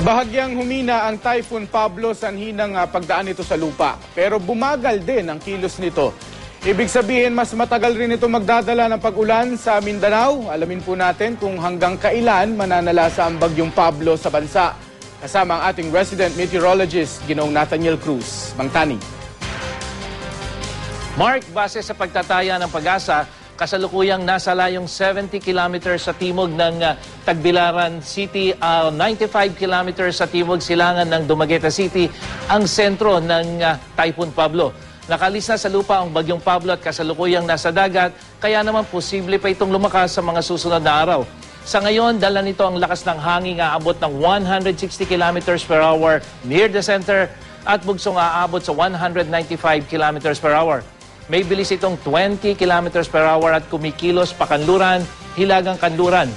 Bahagyang humina ang Typhoon Pablo sa hinang pagdaan nito sa lupa. Pero bumagal din ang kilos nito. Ibig sabihin, mas matagal rin ito magdadala ng pag-ulan sa Mindanao. Alamin po natin kung hanggang kailan mananalasa ang bagyong Pablo sa bansa. Kasama ang ating resident meteorologist, Ginoong Nathaniel Cruz. Mang Tani. Mark, base sa pagtataya ng Pag-asa, kasalukuyang nasa layong 70 kilometers sa timog ng Tagbilaran City, 95 kilometers sa timog silangan ng Dumaguete City, ang sentro ng Typhoon Pablo. Nakalis na sa lupa ang bagyong Pablo at kasalukuyang nasa dagat, kaya naman posible pa itong lumakas sa mga susunod na araw. Sa ngayon, dala nito ang lakas ng hangin aabot ng 160 kilometers per hour near the center at bugsong aabot sa 195 kilometers per hour. May bilis itong 20 kilometers per hour at kumikilos pa Kanluran, Hilagang Kanluran.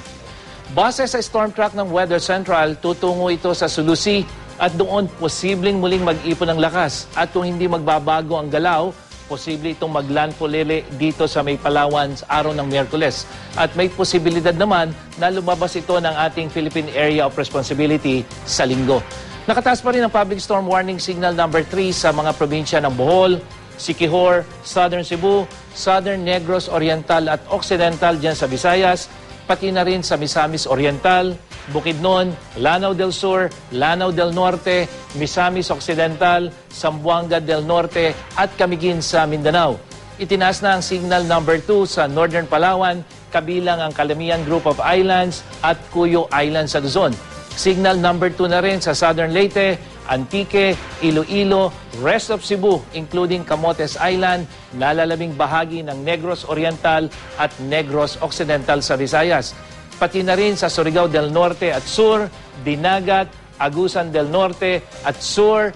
Base sa storm track ng Weather Central, tutungo ito sa Sulusi at doon posibleng muling mag-ipon ng lakas. At kung hindi magbabago ang galaw, posible itong maglandfall dito sa May Palawan sa araw ng Miyerkules. At may posibilidad naman na lumabas ito ng ating Philippine Area of Responsibility sa Linggo. Nakataas pa rin ang Public Storm Warning Signal number 3 sa mga probinsya ng Bohol, Siquijor, Southern Cebu, Southern Negros Oriental at Occidental dyan sa Visayas, pati na rin sa Misamis Oriental, Bukidnon, Lanao del Sur, Lanao del Norte, Misamis Occidental, Zamboanga del Norte at Camiguin sa Mindanao. Itinaas na ang signal number 2 sa Northern Palawan, kabilang ang Calamian Group of Islands at Cuyo Island sa Luzon. Signal number 2 na rin sa Southern Leyte, Antique, Iloilo, rest of Cebu, including Camotes Island, nalalabing bahagi ng Negros Oriental at Negros Occidental sa Visayas. Pati na rin sa Surigao del Norte at Sur, Dinagat, Agusan del Norte at Sur,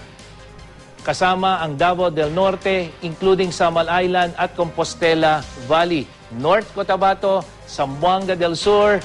kasama ang Davao del Norte, including Samal Island at Compostela Valley, North Cotabato, Zamboanga del Sur,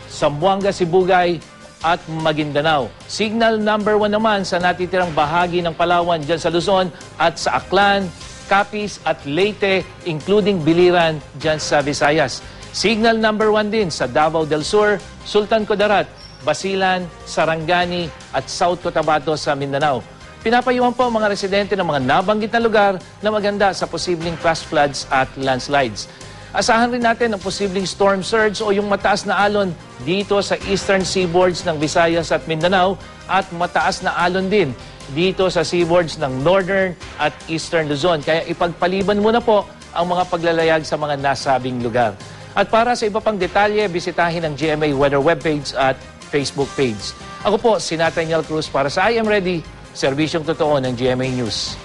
Zamboanga Sibugay, at Maguindanao. Signal number 1 naman sa natitirang bahagi ng Palawan dyan sa Luzon at sa Aklan, Capiz at Leyte, including Biliran dyan sa Visayas. Signal number 1 din sa Davao del Sur, Sultan Kudarat, Basilan, Sarangani at South Cotabato sa Mindanao. Pinapayuhan po ang mga residente ng mga nabanggit na lugar na maganda sa posibleng flash floods at landslides. Asahan rin natin ang posibleng storm surge o yung mataas na alon dito sa eastern seaboards ng Visayas at Mindanao at mataas na alon din dito sa seaboards ng northern at eastern Luzon. Kaya ipagpaliban muna po ang mga paglalayag sa mga nasabing lugar. At para sa iba pang detalye, bisitahin ang GMA Weather webpage at Facebook page. Ako po si Nathaniel Cruz para sa I Am Ready, serbisyong totoo ng GMA News.